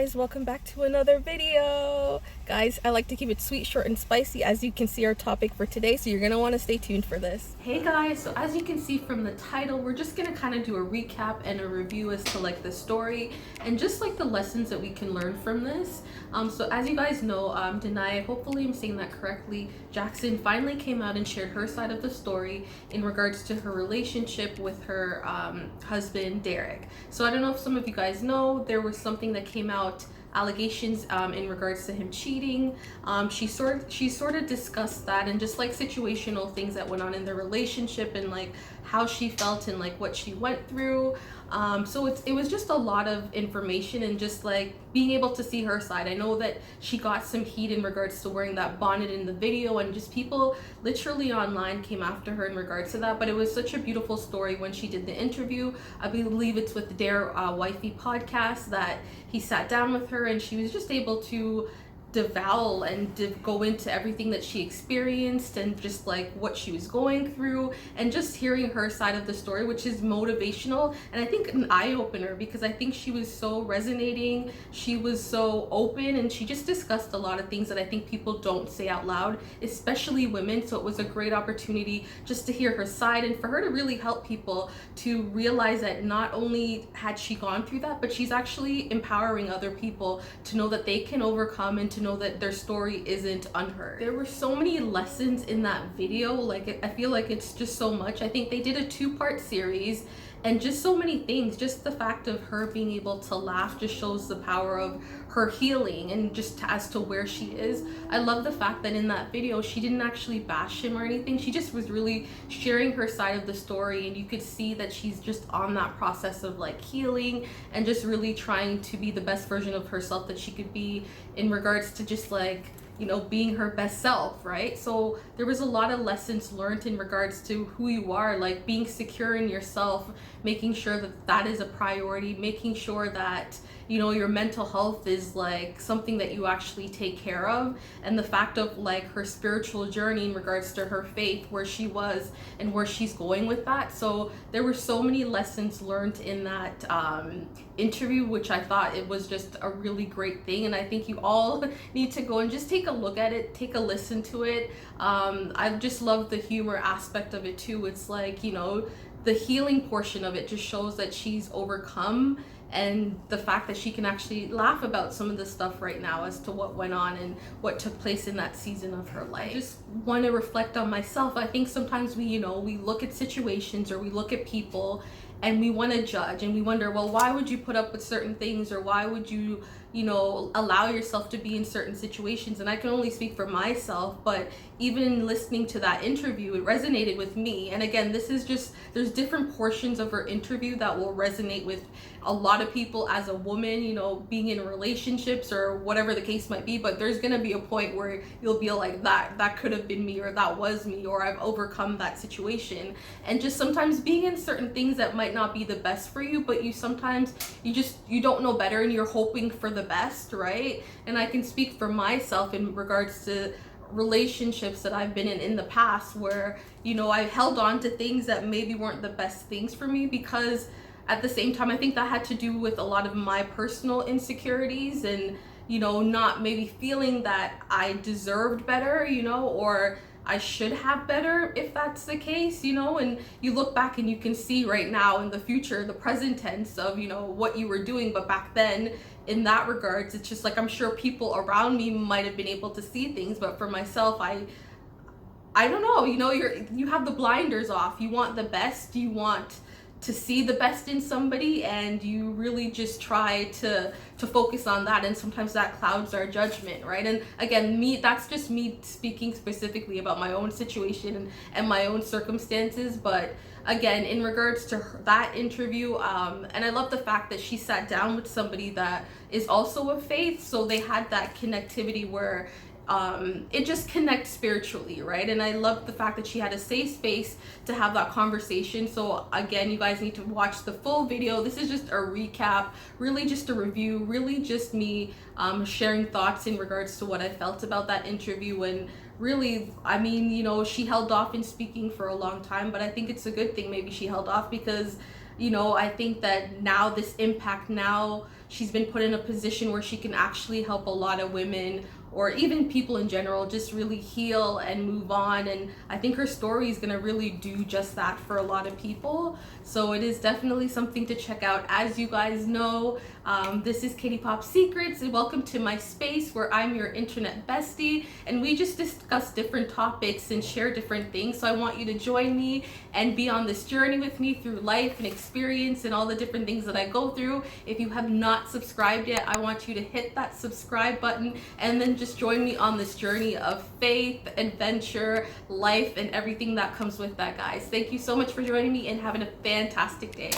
guys, welcome back to another video. Guys, I like to keep it sweet, short, and spicy. As you can see, our topic for today, so you're gonna want to stay tuned for this. Hey guys, so as you can see from the title, we're just gonna kind of do a recap and a review as to like the story and just like the lessons that we can learn from this. So as you guys know, Denai, hopefully I'm saying that correctly, Jackson finally came out and shared her side of the story in regards to her relationship with her husband Derek. So I don't know if some of you guys know, there was something that came out, allegations in regards to him cheating. She sort of discussed that and just like situational things that went on in their relationship and like how she felt and like what she went through. So it was just a lot of information and just like being able to see her side. I know that she got some heat in regards to wearing that bonnet in the video, and just people literally online came after her in regards to that, but it was such a beautiful story when she did the interview. I believe it's with the Dear Wifey Podcast that he sat down with her and she was just able to devour and go into everything that she experienced and just like what she was going through, and just hearing her side of the story, which is motivational and I think an eye-opener, because I think she was so resonating, she was so open, and she just discussed a lot of things that I think people don't say out loud, especially women. So it was a great opportunity just to hear her side and for her to really help people to realize that not only had she gone through that, but she's actually empowering other people to know that they can overcome and to know that their story isn't unheard. There were so many lessons in that video. Like, I feel like it's just so much. I think they did a 2-part series and just so many things. Just the fact of her being able to laugh just shows the power of her healing and just as to where she is. I love the fact that in that video she didn't actually bash him or anything. She just was really sharing her side of the story, and you could see that she's just on that process of like healing and just really trying to be the best version of herself that she could be in regards to just like, you know, being her best self, right? So there was a lot of lessons learned in regards to who you are, like being secure in yourself, making sure that that is a priority, making sure that, you know, your mental health is like something that you actually take care of, and the fact of like her spiritual journey in regards to her faith, where she was and where she's going with that. So there were so many lessons learned in that interview, which I thought it was just a really great thing, and I think you all need to go and just take a look at it, take a listen to it. I just love the humor aspect of it too. It's like, you know, the healing portion of it just shows that she's overcome, and the fact that she can actually laugh about some of the stuff right now as to what went on and what took place in that season of her life. I just want to reflect on myself. I think sometimes we look at situations or we look at people and we want to judge and we wonder, well, why would you put up with certain things, or why would you, allow yourself to be in certain situations? And I can only speak for myself, but even listening to that interview, it resonated with me. And again, this is just, there's different portions of her interview that will resonate with a lot of people as a woman, being in relationships or whatever the case might be. But there's gonna be a point where you'll be like, that could have been me, or that was me, or I've overcome that situation. And just sometimes being in certain things that might not be the best for you, but you don't know better and you're hoping for the best, right? And I can speak for myself in regards to relationships that I've been in the past, where I held on to things that maybe weren't the best things for me, because at the same time I think that had to do with a lot of my personal insecurities and not maybe feeling that I deserved better, or I should have better, if that's the case, and you look back and you can see right now in the future, the present tense of, what you were doing. But back then, in that regards, it's just like, I'm sure people around me might have been able to see things, but for myself, I don't know, you have the blinders off. You want the best, you want to see the best in somebody, and you really just try to focus on that, and sometimes that clouds our judgment, right? And again, that's just me speaking specifically about my own situation and my own circumstances. But again, in regards to that interview, and I love the fact that she sat down with somebody that is also of faith, so they had that connectivity where it just connects spiritually, right? And I love the fact that she had a safe space to have that conversation. So again, you guys need to watch the full video. This is just a recap, really just a review, really just me sharing thoughts in regards to what I felt about that interview. And really, I mean, she held off in speaking for a long time, but I think it's a good thing maybe she held off, because I think that now this impact now she's been put in a position where she can actually help a lot of women, or even people in general, just really heal and move on. And I think her story is gonna really do just that for a lot of people. So it is definitely something to check out. As you guys know, this is Katie Pop Secrets, and welcome to my space where I'm your internet bestie, and we just discuss different topics and share different things. So I want you to join me and be on this journey with me through life and experience and all the different things that I go through. If you have not subscribed yet, I want you to hit that subscribe button and then just join me on this journey of faith, adventure, life, and everything that comes with that, guys. Thank you so much for joining me and having a fantastic day.